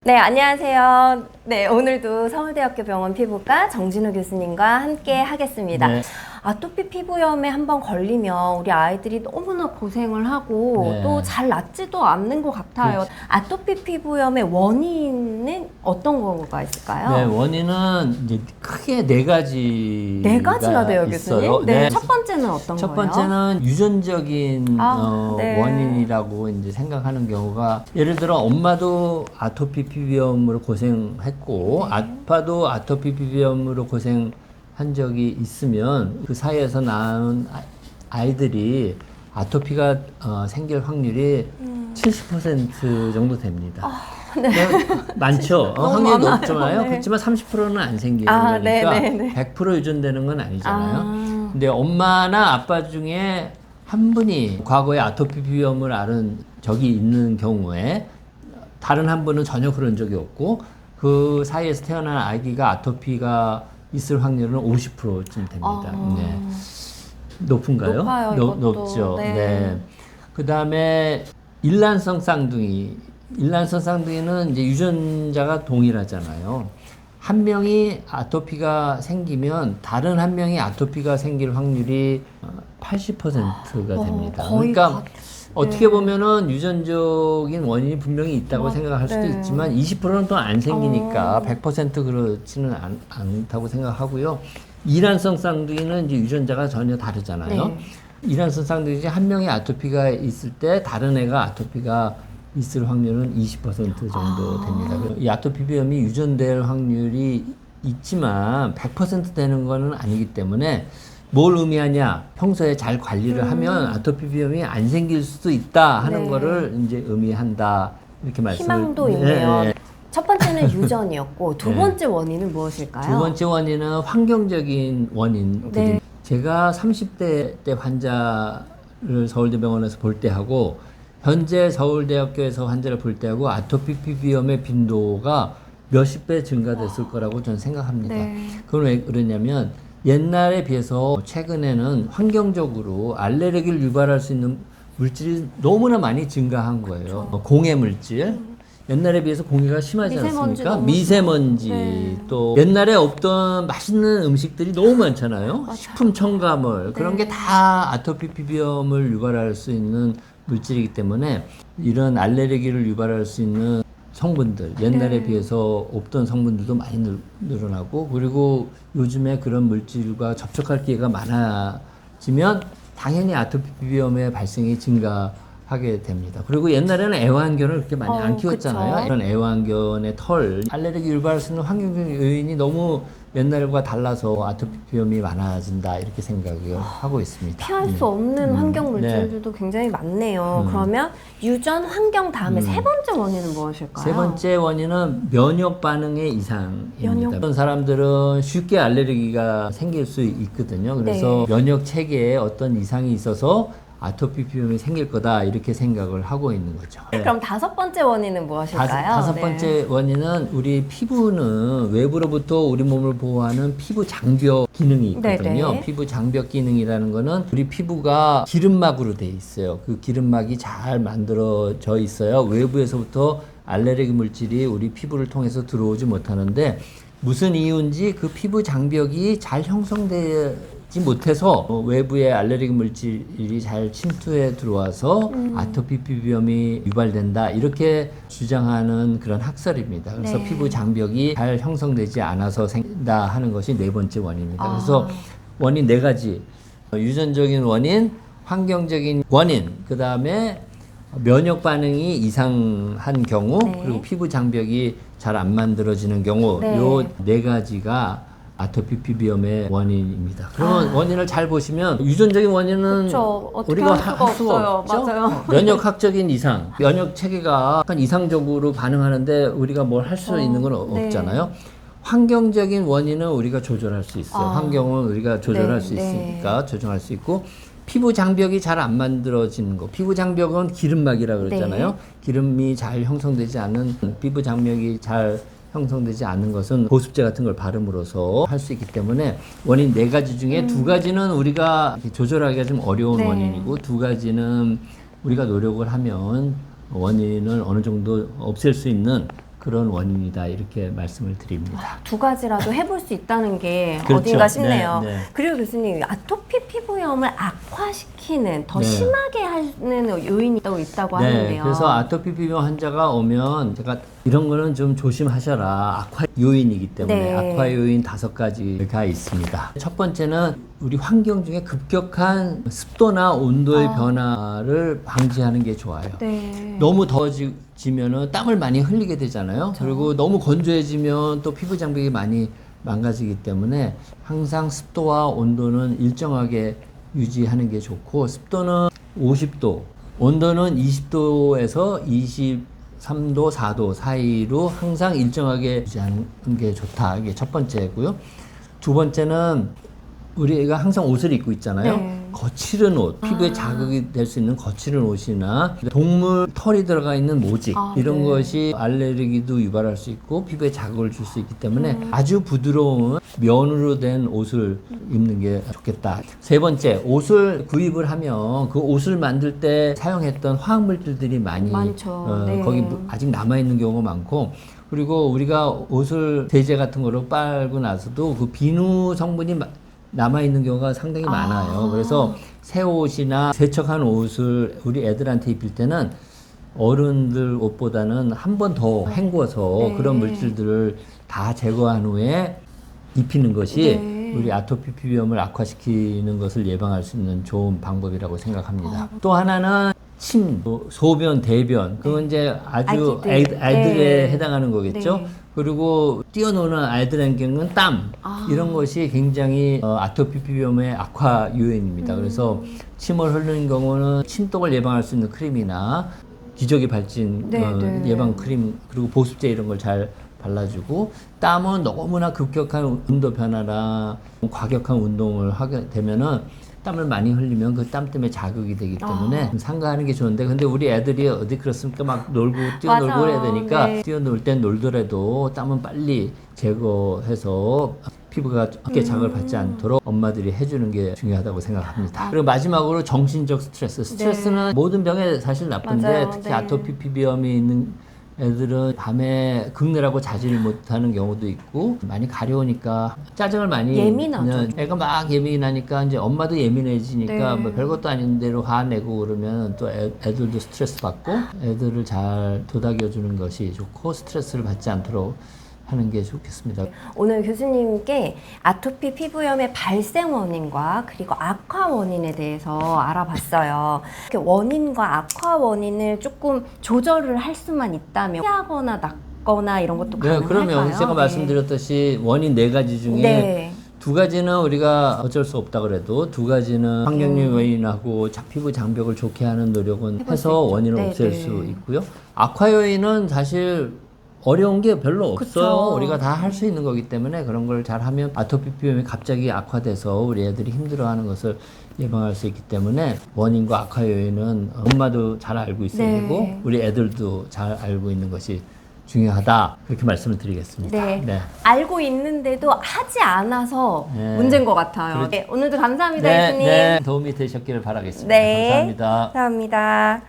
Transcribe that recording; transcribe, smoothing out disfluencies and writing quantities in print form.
네, 안녕하세요. 네, 오늘도 서울대학교 병원 피부과 정진우 교수님과 함께 하겠습니다. 네. 아토피 피부염에 한번 걸리면 우리 아이들이 너무나 고생을 하고 네. 또 잘 낫지도 않는 것 같아요. 그렇지. 아토피 피부염의 원인은 어떤 거가 있을까요? 네, 원인은 이제 크게 네 가지. 네 가지나 돼요, 교수님? 네. 첫 번째는 어떤 첫 거예요? 번째는 유전적인 네. 원인이라고 이제 생각하는 경우가, 예를 들어 엄마도 아토피 피부염으로 고생했고 아빠도 아토피 피부염으로 고생한 적이 있으면 그 사이에서 낳은 아이들이 아토피가 생길 확률이 70% 정도 됩니다. 네. 많죠. 너무 확률이 많아요. 높잖아요. 네. 그렇지만 30%는 안 생기는 아, 거니까 네, 네, 네. 100% 유전되는 건 아니잖아요. 아. 근데 엄마나 아빠 중에 한 분이 과거에 아토피 비염을 앓은 적이 있는 경우에 다른 한 분은 전혀 그런 적이 없고 그 사이에서 태어난 아기가 아토피가 있을 확률은 50%쯤 됩니다. 네. 높은가요? 높아요, 이것도. 높죠. 네. 네. 그 다음에 일란성 쌍둥이. 일란성 쌍둥이는 이제 유전자가 동일하잖아요. 한 명이 아토피가 생기면 다른 한 명이 아토피가 생길 확률이 80%가 됩니다. 거의 그러니까 어떻게 네. 보면은 유전적인 원인이 분명히 있다고 생각할 수도 네. 있지만 20%는 또 안 생기니까 100% 그렇지는 않다고 생각하고요. 이란성 쌍둥이는 이제 유전자가 전혀 다르잖아요. 네. 이란성 쌍둥이 한 명이 아토피가 있을 때 다른 애가 아토피가 있을 확률은 20% 정도 됩니다. 이 아토피 비염이 유전될 확률이 있지만 100% 되는 거는 아니기 때문에 뭘 의미하냐? 평소에 잘 관리를 하면 아토피 비염이 안 생길 수도 있다 하는 네. 거를 이제 의미한다. 이렇게 말씀을. 희망도 있네요. 네. 첫 번째는 유전이었고 두 네. 번째 원인은 무엇일까요? 두 번째 원인은 환경적인 원인들입니다. 네. 제가 30대 때 환자를 서울대병원에서 볼 때하고 현재 서울대학교에서 환자를 볼 때하고 아토피 피부염의 빈도가 몇십 배 증가됐을 거라고 저는 생각합니다. 네. 그건 왜 그러냐면 옛날에 비해서 최근에는 환경적으로 알레르기를 유발할 수 있는 물질이 너무나 많이 증가한 거예요. 공해 물질. 옛날에 비해서 공해가 심하지 미세먼지 않습니까? 너무 미세먼지. 네. 또 옛날에 없던 맛있는 음식들이 너무 많잖아요. 맞아요. 식품 첨가물. 그런 네. 게 다 아토피 피부염을 유발할 수 있는 물질이기 때문에 이런 알레르기를 유발할 수 있는 성분들, 옛날에 네. 비해서 없던 성분들도 많이 늘어나고, 그리고 요즘에 그런 물질과 접촉할 기회가 많아지면 당연히 아토피 비염의 발생이 증가하게 됩니다. 그리고 옛날에는 애완견을 그렇게 많이 안 키웠잖아요. 그쵸. 이런 애완견의 털, 알레르기 유발할 수 있는 환경적 요인이 너무 옛날과 달라서 아토피 비염이 많아진다 이렇게 생각을 하고 있습니다. 피할 수 없는 환경 네. 물질들도 굉장히 많네요. 그러면 유전, 환경 다음에 세 번째 원인은 무엇일까요? 세 번째 원인은 면역 반응의 이상입니다. 면역. 어떤 사람들은 쉽게 알레르기가 생길 수 있거든요. 그래서 네. 면역 체계에 어떤 이상이 있어서 아토피 비염이 생길 거다 이렇게 생각을 하고 있는 거죠. 그럼 다섯 번째 원인은 무엇일까요? 다섯 네. 번째 원인은 우리 피부는 외부로부터 우리 몸을 보호하는 피부 장벽 기능이 있거든요. 네네. 피부 장벽 기능이라는 거는 우리 피부가 기름막으로 돼 있어요. 그 기름막이 잘 만들어져 있어요. 외부에서부터 알레르기 물질이 우리 피부를 통해서 들어오지 못하는데 무슨 이유인지 그 피부 장벽이 잘 형성되지 못해서 외부의 알레르기 물질이 잘 침투해 들어와서 아토피 피부염이 유발된다 이렇게 주장하는 그런 학설입니다. 그래서 네. 피부 장벽이 잘 형성되지 않아서 생긴다 하는 것이 네 번째 원인입니다. 그래서 원인 네 가지, 유전적인 원인, 환경적인 원인, 그 다음에 면역 반응이 이상한 경우, 네. 그리고 피부 장벽이 잘 안 만들어지는 경우, 네. 요 네 가지가 아토피 피부염의 원인입니다. 그러면 원인을 잘 보시면 유전적인 원인은 그쵸. 어떻게 우리가 할 수가 없어요. 맞아요. 면역학적인 이상, 면역 체계가 약간 이상적으로 반응하는데 우리가 뭘 할 수 있는 건 네. 없잖아요. 환경적인 원인은 우리가 조절할 수 있어요. 환경은 우리가 조절할 네, 수 네. 있으니까 조정할 수 있고, 피부 장벽이 잘 안 만들어지는 거. 피부 장벽은 기름막이라 그러잖아요. 네. 기름이 잘 형성되지 않은, 피부 장벽이 잘 형성되지 않는 것은 보습제 같은 걸 바름으로써 할 수 있기 때문에 원인 네 가지 중에 두 가지는 우리가 조절하기가 좀 어려운 네. 원인이고, 두 가지는 우리가 노력을 하면 원인을 어느 정도 없앨 수 있는 그런 원인이다 이렇게 말씀을 드립니다. 두 가지라도 해볼 수 있다는 게 그렇죠. 어딘가 싶네요. 네, 네. 그리고 교수님, 아토피 피부염을 악화시키는, 더 네. 심하게 하는 요인이 또 있다고 네, 하는데요. 그래서 아토피 피부염 환자가 오면 제가 이런 거는 좀 조심하셔라. 악화 요인이기 때문에 네. 악화 요인 5가지가 있습니다. 첫 번째는 우리 환경 중에 급격한 습도나 온도의 변화를 방지하는 게 좋아요. 네. 너무 더워지면은 땀을 많이 흘리게 되잖아요. 그리고 너무 건조해지면 또 피부 장벽이 많이 망가지기 때문에 항상 습도와 온도는 일정하게 유지하는 게 좋고, 습도는 50도, 온도는 20도에서 23도, 4도 사이로 항상 일정하게 유지하는 게 좋다. 이게 첫 번째고요. 두 번째는 우리가 항상 옷을 입고 있잖아요. 네. 거칠은 옷, 피부에 자극이 될 수 있는 거칠은 옷이나 동물 털이 들어가 있는 모직 이런 네. 것이 알레르기도 유발할 수 있고 피부에 자극을 줄 수 있기 때문에 아주 부드러운 면으로 된 옷을 입는 게 좋겠다. 세 번째, 옷을 구입을 하면 그 옷을 만들 때 사용했던 화학물질들이 많이 많죠. 네. 거기 아직 남아있는 경우가 많고, 그리고 우리가 옷을 세제 같은 거로 빨고 나서도 그 비누 성분이 남아있는 경우가 상당히 많아요. 그래서 새 옷이나 세척한 옷을 우리 애들한테 입힐 때는 어른들 옷보다는 한 번 더 헹궈서 네. 그런 물질들을 다 제거한 후에 입히는 것이 네. 우리 아토피 피부염을 악화시키는 것을 예방할 수 있는 좋은 방법이라고 생각합니다. 또 하나는 침, 소변, 대변, 그건 이제 아주 아기들. 아이들에 네. 해당하는 거겠죠. 네. 그리고 뛰어노는 아이들에게는 땀, 이런 것이 굉장히 아토피 피부염의 악화 요인입니다. 그래서 침을 흘리는 경우는 침독을 예방할 수 있는 크림이나 기저귀 발진 네. 예방 크림, 그리고 보습제 이런 걸 잘 발라주고, 땀은 너무나 급격한 온도 변화나 과격한 운동을 하게 되면은 땀을 많이 흘리면 그 땀 때문에 자극이 되기 때문에 삼가하는 게 좋은데, 근데 우리 애들이 어디 그렇습니까? 막 놀고 뛰어놀고 맞아요. 해야 되니까 네. 뛰어놀 땐 놀더라도 땀은 빨리 제거해서 피부가 크게 자극을 받지 않도록 엄마들이 해주는 게 중요하다고 생각합니다. 그리고 마지막으로 정신적 스트레스. 스트레스는 모든 병에 사실 나쁜데 맞아요. 특히 네. 아토피 피부염이 있는 애들은 밤에 긁느라고 자지를 못하는 경우도 있고, 많이 가려우니까 짜증을 많이 예민하죠. 애가 막 예민하니까 이제 엄마도 예민해지니까 네. 뭐 별것도 아닌 대로 화내고 그러면 또 애들도 스트레스 받고, 애들을 잘 도닥여주는 것이 좋고 스트레스를 받지 않도록 하는 게 좋겠습니다. 오늘 교수님께 아토피 피부염의 발생 원인과 그리고 악화 원인에 대해서 알아봤어요. 이렇게 원인과 악화 원인을 조금 조절을 할 수만 있다면 피하거나 낫거나 이런 것도 네, 가능할까요? 그러면 제가 말씀드렸듯이 원인 4가지 중에 네. 2가지는 우리가 어쩔 수 없다 그래도 2가지는 환경적 요인하고 피부 장벽을 좋게 하는 노력은 해볼 수 해서 있죠. 원인을 네, 없앨 네. 수 있고요. 악화 요인은 사실 어려운 게 별로 없어요. 그쵸. 우리가 다 할 수 있는 거기 때문에 그런 걸 잘하면 아토피 피부염이 갑자기 악화돼서 우리 애들이 힘들어하는 것을 예방할 수 있기 때문에 원인과 악화 요인은 엄마도 잘 알고 있어야 네. 되고 우리 애들도 잘 알고 있는 것이 중요하다, 그렇게 말씀을 드리겠습니다. 네. 알고 있는데도 하지 않아서 네. 문제인 것 같아요. 그렇죠. 네, 오늘도 감사합니다, 네, 교수님. 네, 도움이 되셨기를 바라겠습니다. 네. 감사합니다. 감사합니다.